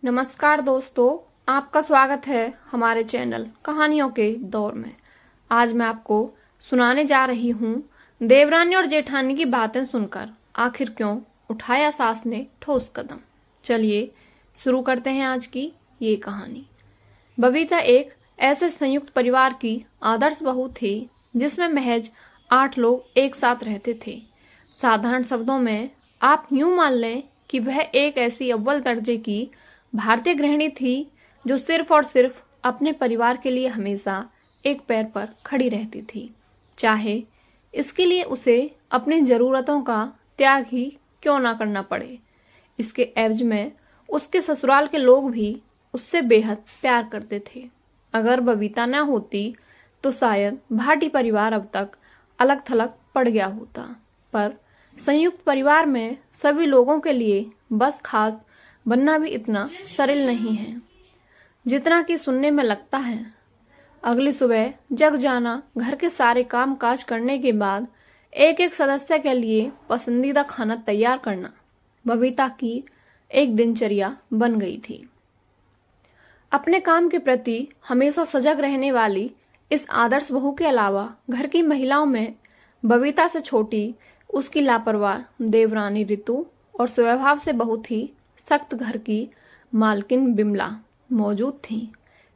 नमस्कार दोस्तों, आपका स्वागत है हमारे चैनल कहानियों के दौर में। आज मैं आपको सुनाने जा रही हूँ देवरानी और जेठानी की बातें सुनकर आखिर क्यों उठाया सास ने ठोस कदम। चलिए शुरू करते हैं आज की ये कहानी। बबीता एक ऐसे संयुक्त परिवार की आदर्श बहू थी जिसमें महज 8 लोग एक साथ रहते थे। साधारण शब्दों में आप यूं मान लें कि वह एक ऐसी अव्वल दर्जे की भारतीय गृहिणी थी जो सिर्फ और सिर्फ अपने परिवार के लिए हमेशा एक पैर पर खड़ी रहती थी, चाहे इसके लिए उसे अपनी जरूरतों का त्याग ही क्यों ना करना पड़े। इसके एवज में उसके ससुराल के लोग भी उससे बेहद प्यार करते थे। अगर बबीता न होती तो शायद भाटी परिवार अब तक अलग थलग पड़ गया होता। पर संयुक्त परिवार में सभी लोगों के लिए बस खास बनना भी इतना सरल नहीं है जितना कि सुनने में लगता है। अगली सुबह जग जाना, घर के सारे काम काज करने के बाद एक एक सदस्य के लिए पसंदीदा खाना तैयार करना बबीता की एक दिनचर्या बन गई थी। अपने काम के प्रति हमेशा सजग रहने वाली इस आदर्श बहू के अलावा घर की महिलाओं में बबीता से छोटी उसकी लापरवाह देवरानी रितु और स्वभाव से बहुत ही सख्त घर की मालकिन बिमला मौजूद थी।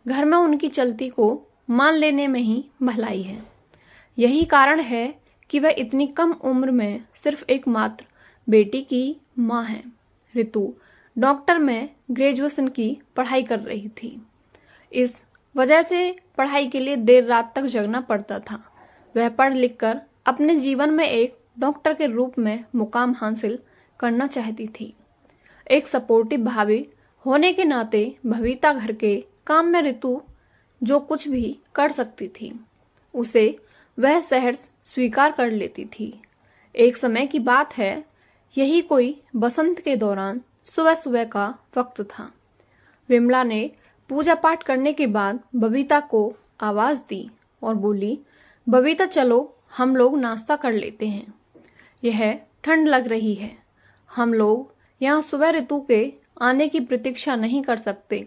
घर में उनकी चलती को मान लेने में ही भलाई है। यही कारण है कि वह इतनी कम उम्र में सिर्फ एकमात्र बेटी की माँ है। रितु डॉक्टर में ग्रेजुएशन की पढ़ाई कर रही थी। इस वजह से पढ़ाई के लिए देर रात तक जगना पड़ता था। वह पढ़ लिख कर अपने जीवन में एक डॉक्टर के रूप में मुकाम हासिल करना चाहती थी। एक सपोर्टिव भाभी होने के नाते बबीता घर के काम में रितु जो कुछ भी कर सकती थी उसे वह सहर्ष स्वीकार कर लेती थी। एक समय की बात है, यही कोई बसंत के दौरान सुबह सुबह का वक्त था। विमला ने पूजा पाठ करने के बाद बबीता को आवाज दी और बोली, बबीता चलो हम लोग नाश्ता कर लेते हैं। यह ठंड लग रही है, हम लोग यहाँ सुबह रितु के आने की प्रतीक्षा नहीं कर सकते।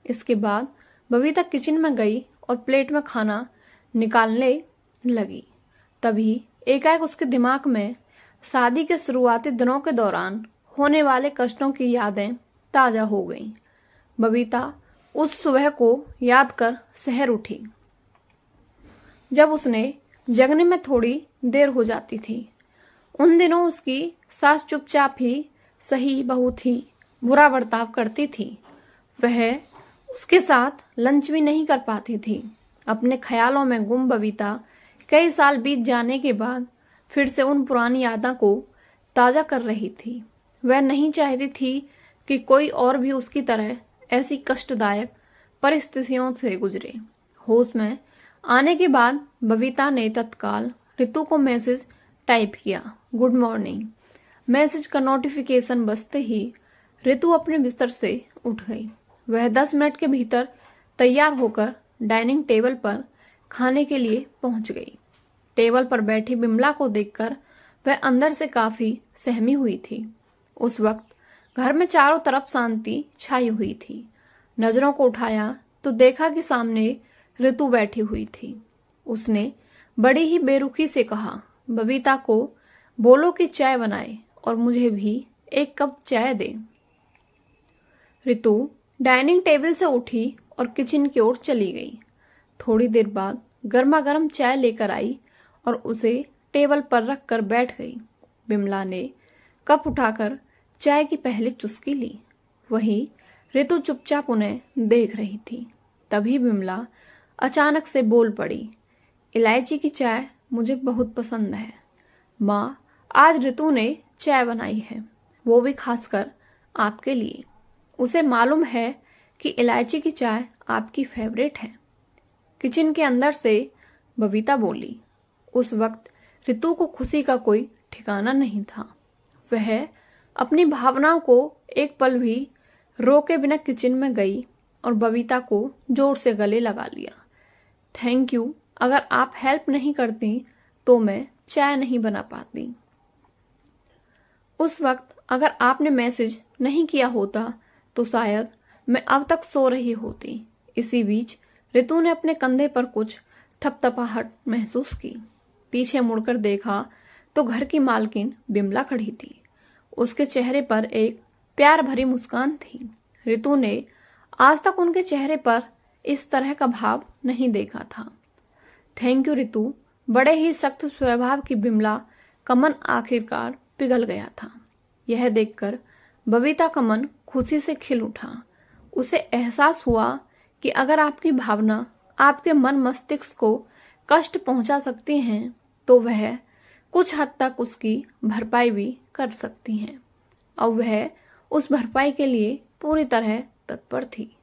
इसके बाद बबीता किचन में गई और प्लेट में खाना निकालने लगी। तभी एकाएक उसके दिमाग में शादी के शुरुआती दिनों के दौरान होने वाले कष्टों की यादें ताजा हो गईं। बबीता उस सुबह को याद कर सहर उठी जब उसने जगने में थोड़ी देर हो जाती थी। उन दिनों उसकी सास चुपचाप ही सही बहुत ही बुरा बर्ताव करती थी। वह उसके साथ लंच भी नहीं कर पाती थी। अपने ख्यालों में गुम बबीता कई साल बीत जाने के बाद फिर से उन पुरानी यादों को ताजा कर रही थी। वह नहीं चाहती थी कि कोई और भी उसकी तरह ऐसी कष्टदायक परिस्थितियों से गुजरे। होश में आने के बाद बबीता ने तत्काल रितु को मैसेज टाइप किया, गुड मॉर्निंग। मैसेज का नोटिफिकेशन बजते ही रितु अपने बिस्तर से उठ गई। वह 10 मिनट के भीतर तैयार होकर डाइनिंग टेबल पर खाने के लिए पहुंच गई। टेबल पर बैठी बिमला को देखकर वह अंदर से काफी सहमी हुई थी। उस वक्त घर में चारों तरफ शांति छाई हुई थी। नजरों को उठाया तो देखा कि सामने रितु बैठी हुई थी। उसने बड़ी ही बेरुखी से कहा, बबीता को बोलो कि चाय बनाए और मुझे भी एक कप चाय दे। रितु डाइनिंग टेबल से उठी और किचन की ओर चली गई। थोड़ी देर बाद गर्मा गर्म चाय लेकर आई और उसे टेबल पर रख कर बैठ गई। बिमला ने कप उठाकर चाय की पहली चुस्की ली। वहीं रितु चुपचाप उन्हें देख रही थी। तभी बिमला अचानक से बोल पड़ी, इलायची की चाय मुझे बहुत पसंद है। माँ, आज रितु ने चाय बनाई है, वो भी खासकर आपके लिए। उसे मालूम है कि इलायची की चाय आपकी फेवरेट है। किचन के अंदर से बबीता बोली। उस वक्त रितु को खुशी का कोई ठिकाना नहीं था। वह अपनी भावनाओं को एक पल भी रोके बिना किचन में गई और बबीता को जोर से गले लगा लिया। थैंक यू, अगर आप हेल्प नहीं करती तो मैं चाय नहीं बना पाती। उस वक्त अगर आपने मैसेज नहीं किया होता तो शायद मैं अब तक सो रही होती। इसी बीच रितु ने अपने कंधे पर कुछ थपथपाहट महसूस की। पीछे मुड़कर देखा तो घर की मालकिन बिमला खड़ी थी। उसके चेहरे पर एक प्यार भरी मुस्कान थी। रितु ने आज तक उनके चेहरे पर इस तरह का भाव नहीं देखा था। Thank you Ritu. बड़े ही सख्त स्वभाव की बिमला का मन आखिरकार पिघल गया था। यह देखकर बबीता का मन खुशी से खिल उठा। उसे एहसास हुआ कि अगर आपकी भावना आपके मन मस्तिष्क को कष्ट पहुंचा सकती हैं तो वह कुछ हद तक उसकी भरपाई भी कर सकती हैं। अब वह उस भरपाई के लिए पूरी तरह तत्पर थी।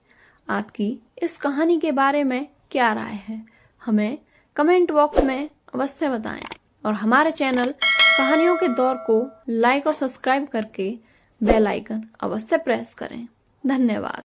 आपकी इस कहानी के बारे में क्या राय है, हमें कमेंट बॉक्स में अवश्य बताएं और हमारे चैनल कहानियों के दौर को लाइक और सब्सक्राइब करके बेल आइकन अवश्य प्रेस करें। धन्यवाद।